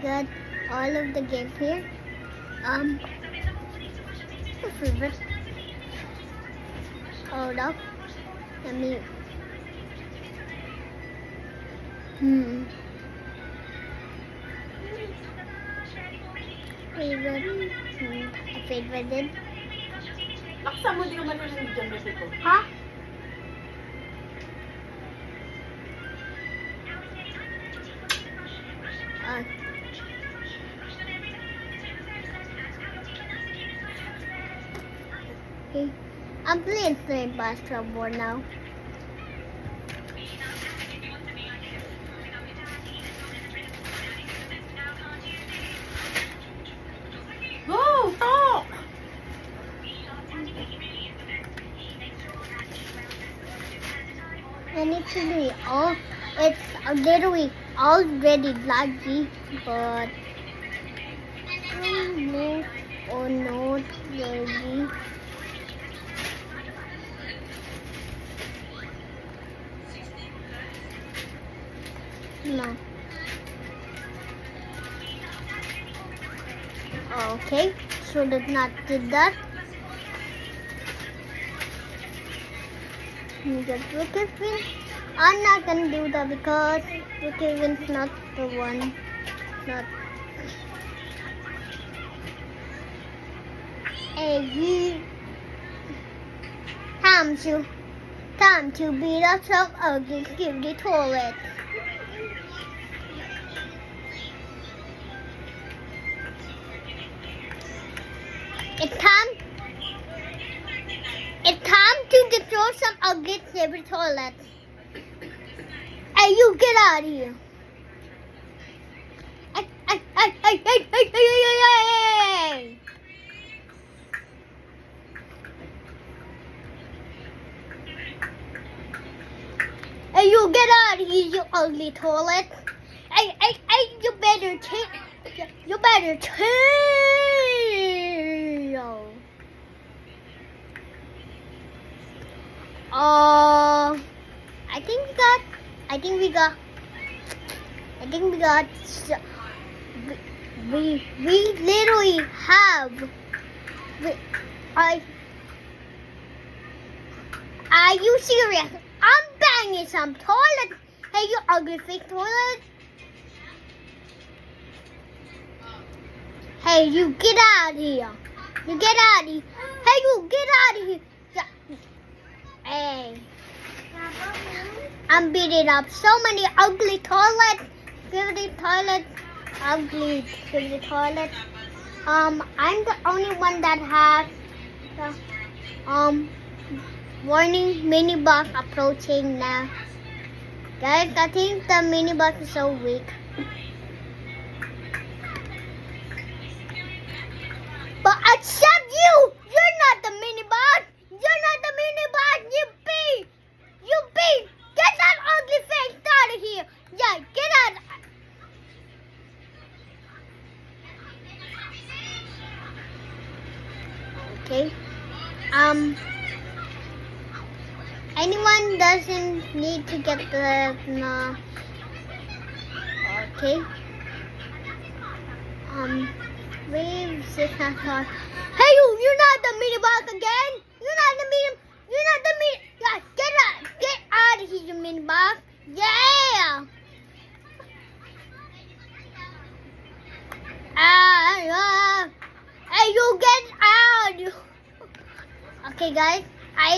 got all of the game here. My favorite. Hold up. Let me. Favorite. Favorite din. Laksa mo di ko man nang dyan ko. Ha? Okay. I'm playing Flame Basketball now. Go! Talk! I need to do all. It's literally already laggy, but no, or not laggy. No. Okay, should have not did that. You get Brookhaven. I'm not gonna do that because Brookhaven's not the one. Not. Hey, you. Time to beat up some ugly cutie toilet. It's time to destroy some ugly silver toilets. Hey, you get out of here. Hey. Hey, you get out of here, you ugly toilet. Hey, you better chill. You better chill. I think we literally have. Are you serious? I'm banging some toilet. Hey, you ugly fake toilet. Hey, you get out of here. You get out of here. Hey, you get out of here. Hey. I'm beating up so many ugly toilets. Ugly toilets. Ugly toilets. I'm the only one that has the warning mini box approaching now. Guys, I think the mini box is so weak. But except you! You're not the mini boss! You're not the mini boss! You beat! Get that ugly face out of here! Yeah, get out! Okay. Anyone doesn't need to get the no. Okay. Wave six o'clock. Hey, you're not the mini boss again. You're not the mini. Yeah, get out of here, you mini boss. Yeah. Hey, you get out. Okay, guys. I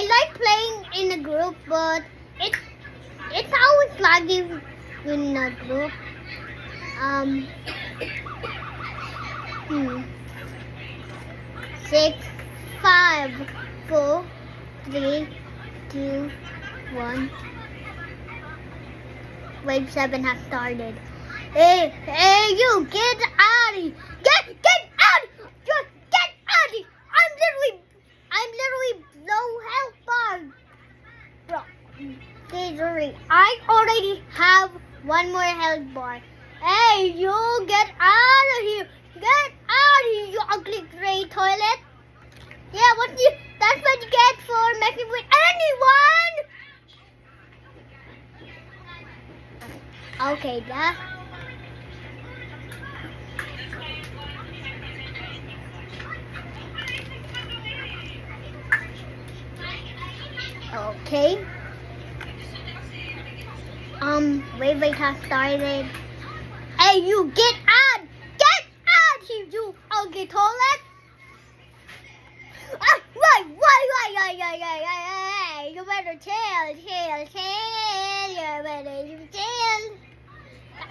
like playing in a group, but it's always laggy in a group. 6, 5, 4, 3, 2, 1. Wave 7 has started. Hey, you get out of here! Get out! Just get out of here! I'm literally low health bar. Bro, literally, I already have one more health bar. Hey, you get out of here! Get out of here, you ugly gray toilet! Yeah, that's what you get for messing with anyone! Okay, Okay. Wait has started. Hey, you get out! Get out, you ugly toilet! Right. You better tell. You better tell.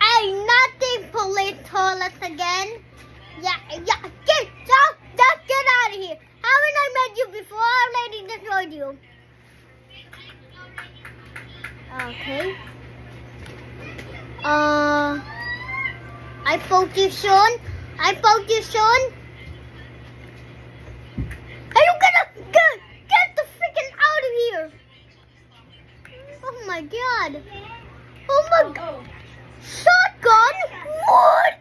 Hey, nothing police toilets again. Yeah, just get out of here. Haven't I met you before? I already destroyed you. Okay. I spoke to you soon. Are you gonna get the freaking out of here? Oh my god. Oh my god. Shotgun? What?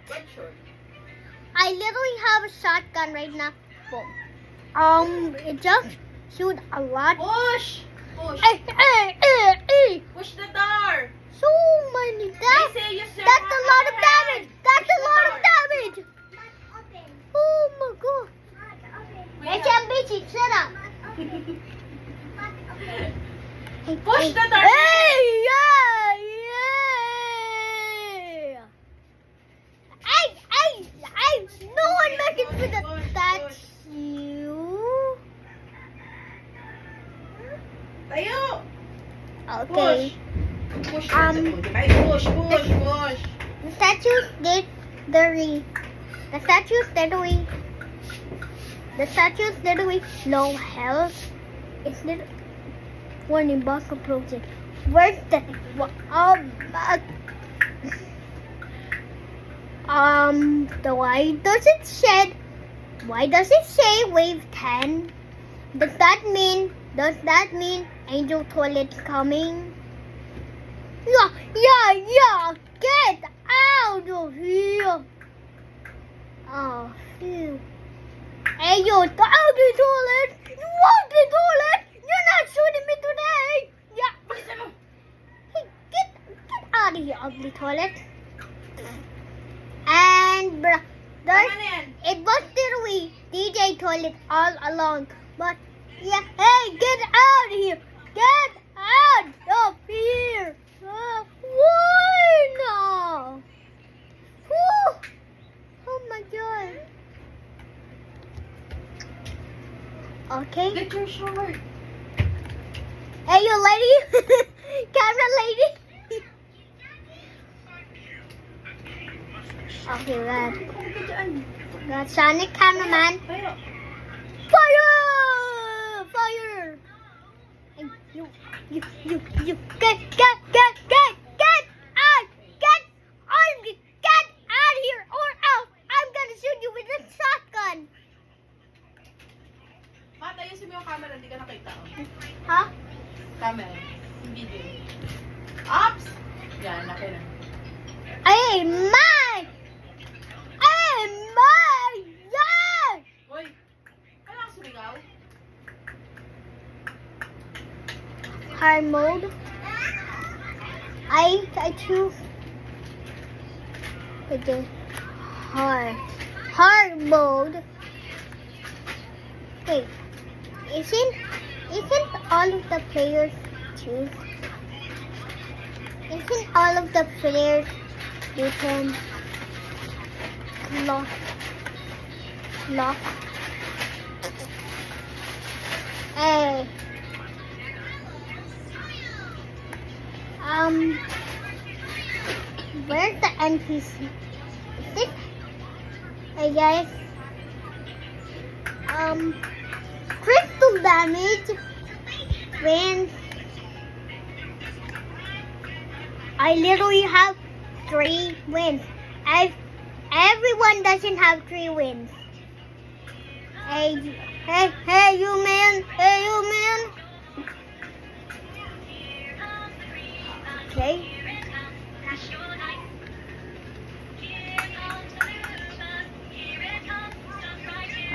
I literally have a shotgun right now. Boom. It just shoot a lot. Push! Hey. Push the door! So many They damage. say you still That's have a lot of your damage. hand. That's a Push the lot of door. damage. Oh my god. Wait, HMBG, shut up. Push the door. Hey, yeah. Hey, no one messes with the statue. Tayo! Okay. Push. Push. The statue did the statue's literally no health. It's literally warning box approaching. Where's the why does it say wave 10? Does that mean Angel Toilet's coming? Yeah. Get out of here. Oh, phew. Hey, you, the ugly toilet. You want the toilet? You're not shooting me today. Yeah. Hey, get out of here, ugly toilet. And it was literally DJ Toilet all along. But yeah, hey, get out of here. Get out of here. Why now? Whew. Oh my god. Okay. Get your short. Hey, you lady. Camera lady. Okay, that's Sonic cameraman. Tayo. Fire! Hey, you, get out of here, or else I'm gonna shoot you with a shotgun. Ayusin mo yung camera, hindi ka nakita. Huh? Camera. Video. Ops! Yan, laki na. Hey, my! Yeah! Uy! Kailangan sumigaw? Hard mode. I choose the hard mode. Wait, isn't all of the players choose? Isn't all of the players you can lock? Hey. Where's the NPC? Is it? Hey guys. Crystal damage when I literally have 3 wins. Everyone doesn't have 3 wins. Hey, you man. Okay.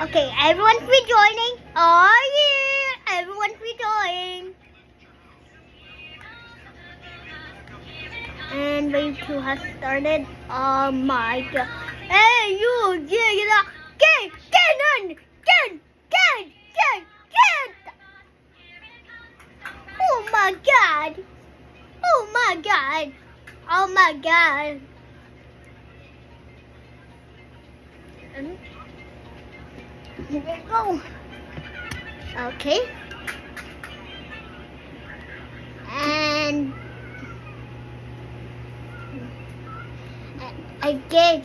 Okay, everyone's rejoining. Oh yeah, everyone's rejoining. And wave 2 has started. Oh my god. Hey, you, get out. Get. Oh my my god! Oh my god! Oh my god! Here we go. Okay. And I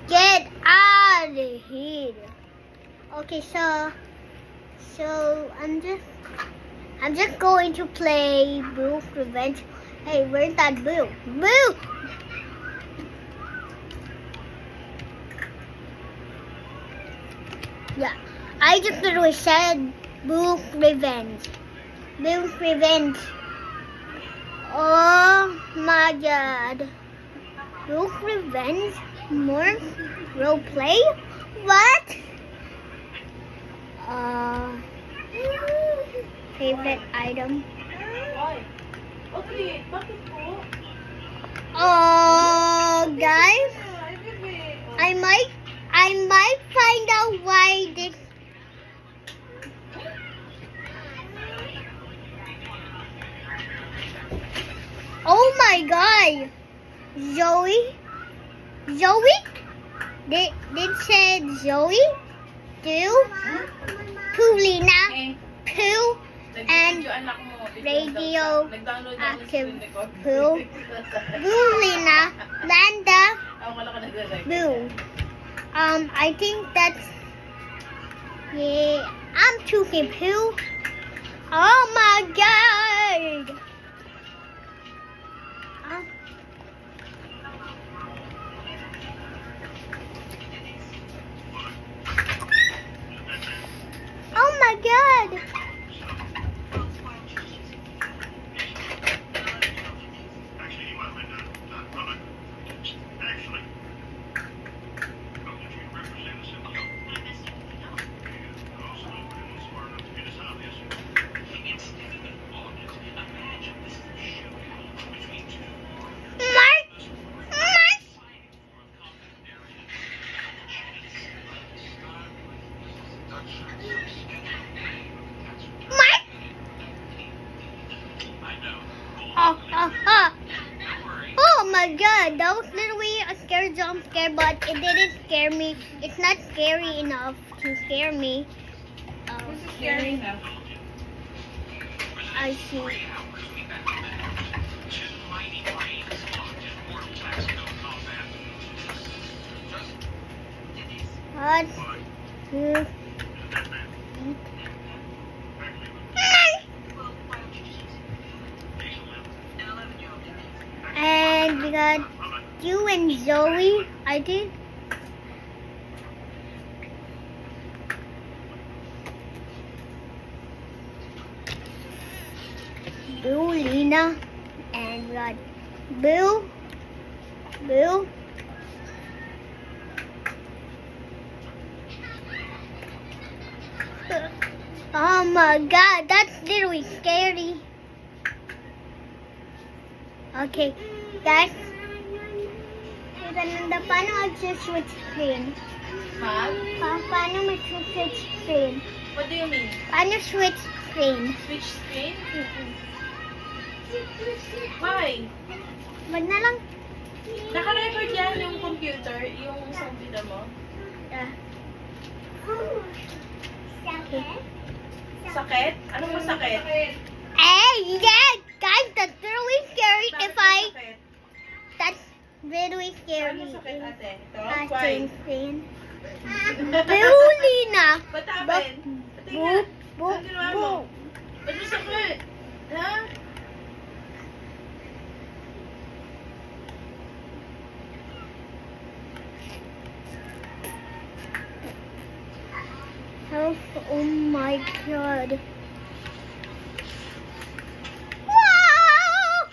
get out of here. Okay, so I'm just going to play Boo Revenge. Hey, where's that Boo? Boo! Yeah, I just literally said Boo Revenge. Boo Revenge. Oh my god. Boo Revenge? More role play? What? Favorite item? Why? Okay, bakit po? Oh, guys, Ay, bebe. I might find out why this. Oh my god, Zoe, did said Zoe, to Lina, Eh, to and nag-video anak mo. radio Nag-download ng active screen record. Boo. Lina, Landa, Ah, wala ka nagre-record. Boo. I think that's, yeah, I'm choosing Pooh. Oh my god. Um, oh my god. Mark, Mark. Mark. Oh my god, that was literally a scary jump scare, but it didn't scare me. It's not scary enough to scare me. This is scary enough. I see. One, two, and we got you and Zoe, I think. Boo, Lena, and we got Boo, Boo. Oh my god, that's literally scary. Okay, guys. Ganda, paano mag-switch screen? Ha? Paano mag-switch screen? What do you mean? Paano switch screen? Switch screen? Why? Wag na lang. Naka-record yan yung computer, yung computer mo. Yeah. Sakit? Anong masakit? Hey, yeah, guys, that's really scary if I... Sakit. That's really scary. Ano sakit, ate? Ito? Touching Why? screen. Boo, Lina. Ba't happen? Pati nga. Boo, boo, Ang ginawa mo? boo. Ba't mo sakit? Ha? Help, oh my god. Wow!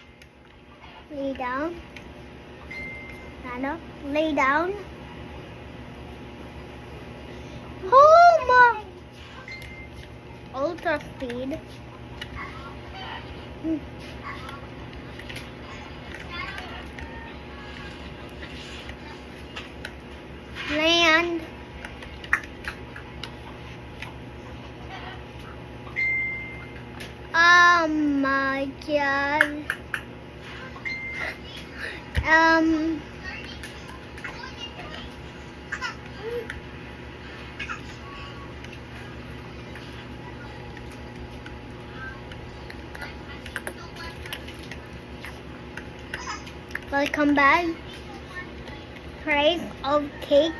Lay down. Stand up. Lay down. Oh my! Ultra speed. Land. Oh my dyan. Um, welcome back. Praise of cake,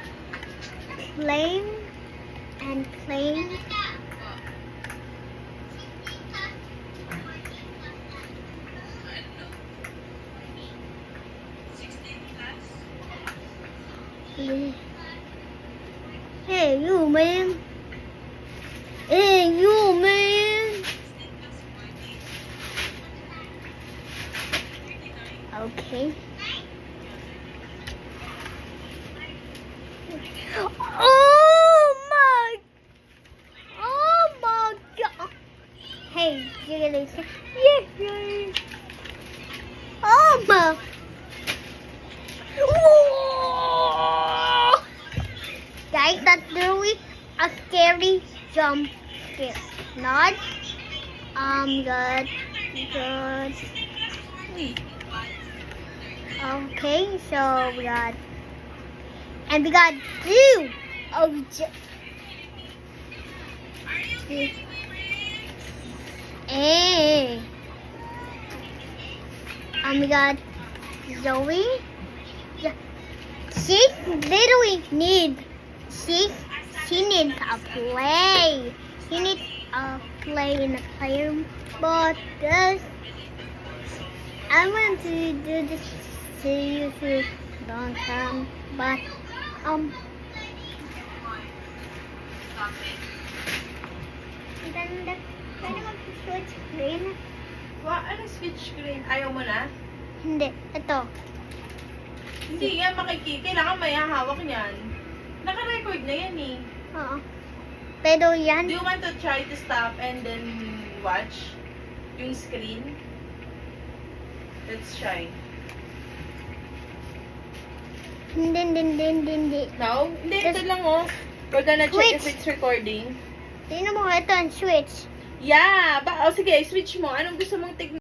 plain and plain. Hey, you man. Hey, you man. Okay. Oh my God. Hey, you're gonna say, yeah. Oh my. Whoa! Guys, that's literally a scary jump scare. Not, good. Okay, so we got, and we got two. Hey. We got Zoe. She literally needs, she needs a play. She needs a play in the playroom. But this, I want to do this to you for a long time. But, ganda. Pwede mag-switch screen? Ano switch screen? Ayaw mo na? Hindi, ito. Hindi yan makikita. Kailangan may hawak niyan. Naka-record na yan eh. Oo. Pero yan, Do you want to try to stop and then watch yung screen? Let's try. hindi. No? Hindi, ito lang oh. We're gonna check if Switch. it's recording. Tingnan mo, ito ang switch. Yeah! Sige, switch mo. Anong gusto mong tignan?